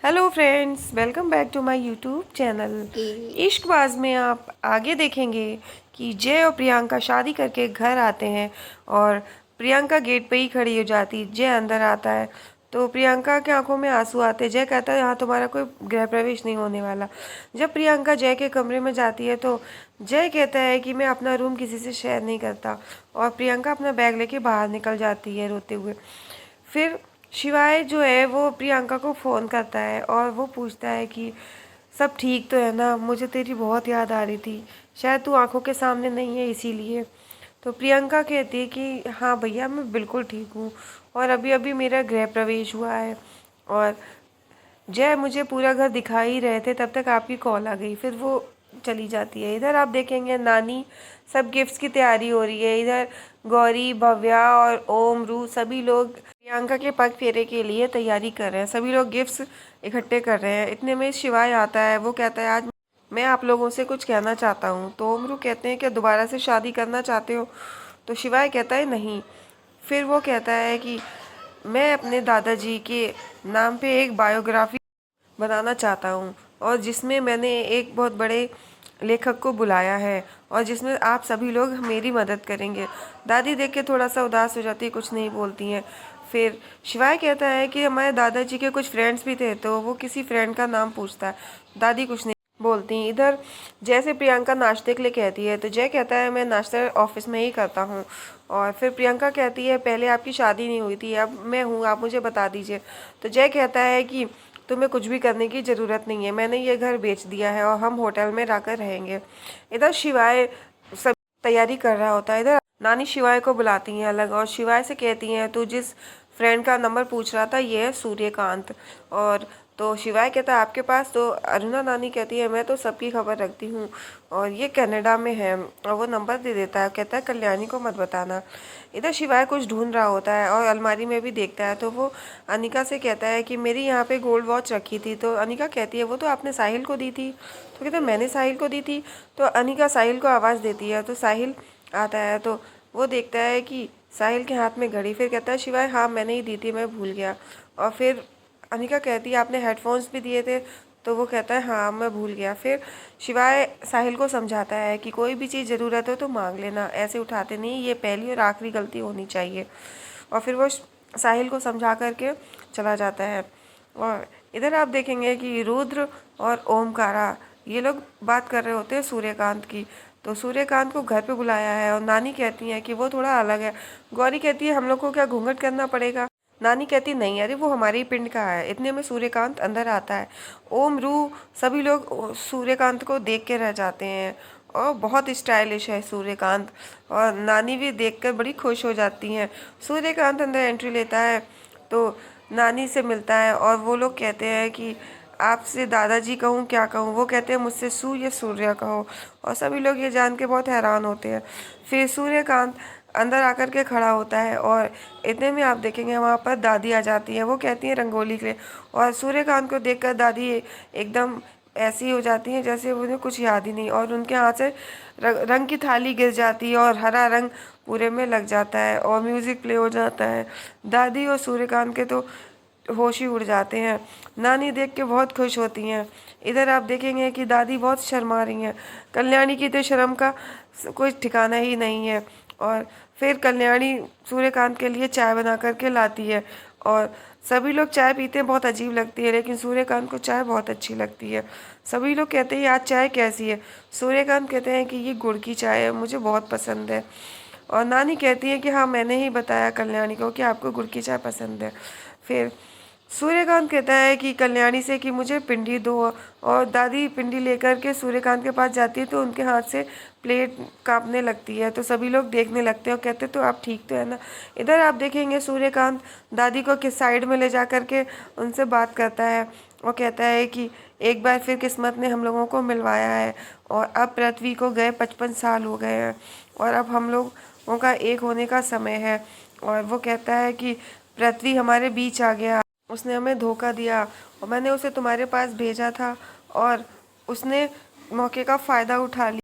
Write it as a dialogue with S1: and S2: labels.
S1: Hello friends, welcome back to my YouTube channel. Ishqbaaz में आप आगे देखेंगे कि जय और प्रियंका शादी करके घर आते हैं और प्रियंका गेट पे ही खड़ी हो जाती। जय अंदर आता है तो प्रियंका के आंखों में आंसू आते हैं। जय कहता है यहाँ तुम्हारा कोई गृह प्रवेश नहीं होने वाला। जब प्रियंका जय के कमरे में जाती है तो जय कहता है कि मैं अपना रूम किसी से शेयर नहीं करता, और प्रियंका अपना बैग लेके बाहर निकल जाती है रोते हुए। फिर शिवाय जो है वो प्रियंका को फ़ोन करता है और वो पूछता है कि सब ठीक तो है ना, मुझे तेरी बहुत याद आ रही थी, शायद तू आंखों के सामने नहीं है इसीलिए। तो प्रियंका कहती है कि हाँ भैया, मैं बिल्कुल ठीक हूँ और अभी अभी मेरा गृह प्रवेश हुआ है। और जय मुझे पूरा घर दिखा ही रहे थे, तब तक आपकी कॉल आ गई, फिर वो चली जाती है। इधर आप देखेंगे नानी सब गिफ्ट्स की तैयारी हो रही है। इधर गौरी, भव्या और ओम, रू सभी लोग प्रियंका के पग फेरे के लिए तैयारी कर रहे हैं। सभी लोग गिफ्ट्स इकट्ठे कर रहे हैं। इतने में शिवाय आता है। वो कहता है आज मैं आप लोगों से कुछ कहना चाहता हूँ। तो ओम, रू कहते हैं कि दोबारा से शादी करना चाहते हो? तो शिवाय कहता है नहीं। फिर वो कहता है कि मैं अपने दादाजी के नाम पे एक बायोग्राफी बनाना चाहता हूँ, और जिसमें मैंने एक बहुत बड़े लेखक को बुलाया है और जिसमें आप सभी लोग मेरी मदद करेंगे। दादी देख के थोड़ा सा उदास हो जाती है, कुछ नहीं बोलती हैं। फिर शिवाय कहता है कि हमारे दादाजी के कुछ फ्रेंड्स भी थे, तो वो किसी फ्रेंड का नाम पूछता है। दादी कुछ नहीं बोलती। इधर जैसे प्रियंका नाश्ते के लिए कहती है तो जय कहता है मैं नाश्ता ऑफिस में ही करता हूँ। और फिर प्रियंका कहती है पहले आपकी शादी नहीं हुई थी, अब मैं हूँ, आप मुझे बता दीजिए। तो जय कहता है कि तुम्हें कुछ भी करने की ज़रूरत नहीं है, मैंने ये घर बेच दिया है और हम होटल में रहकर रहेंगे। इधर शिवाय सब तैयारी कर रहा होता है। इधर नानी शिवाय को बुलाती हैं अलग और शिवाय से कहती हैं तू जिस फ्रेंड का नंबर पूछ रहा था ये है सूर्यकांत। और तो शिवाय कहता है आपके पास? तो अरुणा नानी कहती है मैं तो सबकी खबर रखती हूँ और ये कनाडा में है, और वो नंबर दे देता है। कहता है कल्याणी को मत बताना। इधर शिवाय कुछ ढूंढ रहा होता है और अलमारी में भी देखता है, तो वो अनिका से कहता है कि मेरी यहाँ पे गोल्ड वॉच रखी थी। तो अनिका कहती है वो तो आपने साहिल को दी थी। तो कहता है मैंने साहिल को दी थी। तो अनिका साहिल को आवाज़ देती है, तो साहिल आता है। तो वो देखता है कि साहिल के हाथ में घड़ी। फिर कहता है शिवाय हाँ मैंने ही दी थी, मैं भूल गया। और फिर अनिका कहती है आपने हेडफोन्स भी दिए थे? तो वो कहता है हाँ मैं भूल गया। फिर शिवाय साहिल को समझाता है कि कोई भी चीज़ ज़रूरत हो तो मांग लेना, ऐसे उठाते नहीं, ये पहली और आखिरी गलती होनी चाहिए। और फिर वो साहिल को समझा करके चला जाता है। और इधर आप देखेंगे कि रुद्र और ओमकारा ये लोग बात कर रहे होते हैं सूर्यकांत की। तो सूर्यकांत को घर पे बुलाया है और नानी कहती है कि वो थोड़ा अलग है। गौरी कहती है हम लोग को क्या घूंघट करना पड़ेगा? नानी कहती नहीं, अरे वो हमारे ही पिंड का है। इतने में सूर्यकांत अंदर आता है। ओम, रू सभी लोग सूर्यकांत को देख के रह जाते हैं और बहुत स्टाइलिश है सूर्यकांत। और नानी भी देखकर बड़ी खुश हो जाती हैं। सूर्यकांत अंदर एंट्री लेता है तो नानी से मिलता है और वो लोग कहते हैं कि आपसे दादाजी कहूँ क्या कहूँ? वो कहते हैं मुझसे सूर्य सूर्या कहो। और सभी लोग ये जान के बहुत हैरान होते हैं। फिर सूर्यकांत अंदर आकर के खड़ा होता है और इतने में आप देखेंगे वहाँ पर दादी आ जाती है। वो कहती हैं रंगोली के लिए, और सूर्यकांत को देखकर दादी एकदम ऐसी हो जाती हैं जैसे उन्हें कुछ याद ही नहीं, और उनके हाथ से रंग की थाली गिर जाती है और हरा रंग पूरे में लग जाता है और म्यूज़िक प्ले हो जाता है। दादी और सूर्यकांत के तो होश ही उड़ जाते हैं। नानी देख के बहुत खुश होती हैं। इधर आप देखेंगे कि दादी बहुत शर्मा रही हैं। कल्याणी की तो शर्म का कोई ठिकाना ही नहीं है। और फिर कल्याणी सूर्यकांत के लिए चाय बना करके लाती है और सभी लोग चाय पीते हैं, बहुत अजीब लगती है, लेकिन सूर्यकांत को चाय बहुत अच्छी लगती है। सभी लोग कहते हैं आज चाय कैसी है? सूर्यकांत कहते हैं कि ये गुड़ की चाय है, मुझे बहुत पसंद है। और नानी कहती है कि हाँ मैंने ही बताया कल्याणी को कि आपको गुड़ की चाय पसंद है। फिर सूर्यकांत कहता है कि कल्याणी से कि मुझे पिंडी दो, और दादी पिंडी लेकर के सूर्यकांत के पास जाती है तो उनके हाथ से प्लेट कांपने लगती है। तो सभी लोग देखने लगते हैं और कहते तो आप ठीक तो है ना। इधर आप देखेंगे सूर्यकांत दादी को किस साइड में ले जा कर के उनसे बात करता है और कहता है कि एक बार फिर किस्मत ने हम लोगों को मिलवाया है, और अब पृथ्वी को गए 55 साल हो गए हैं और अब हम लोगों का एक होने का समय है। और वो कहता है कि पृथ्वी हमारे बीच आ गया, उसने हमें धोखा दिया और मैंने उसे तुम्हारे पास भेजा था और उसने मौके का फ़ायदा उठा लिया।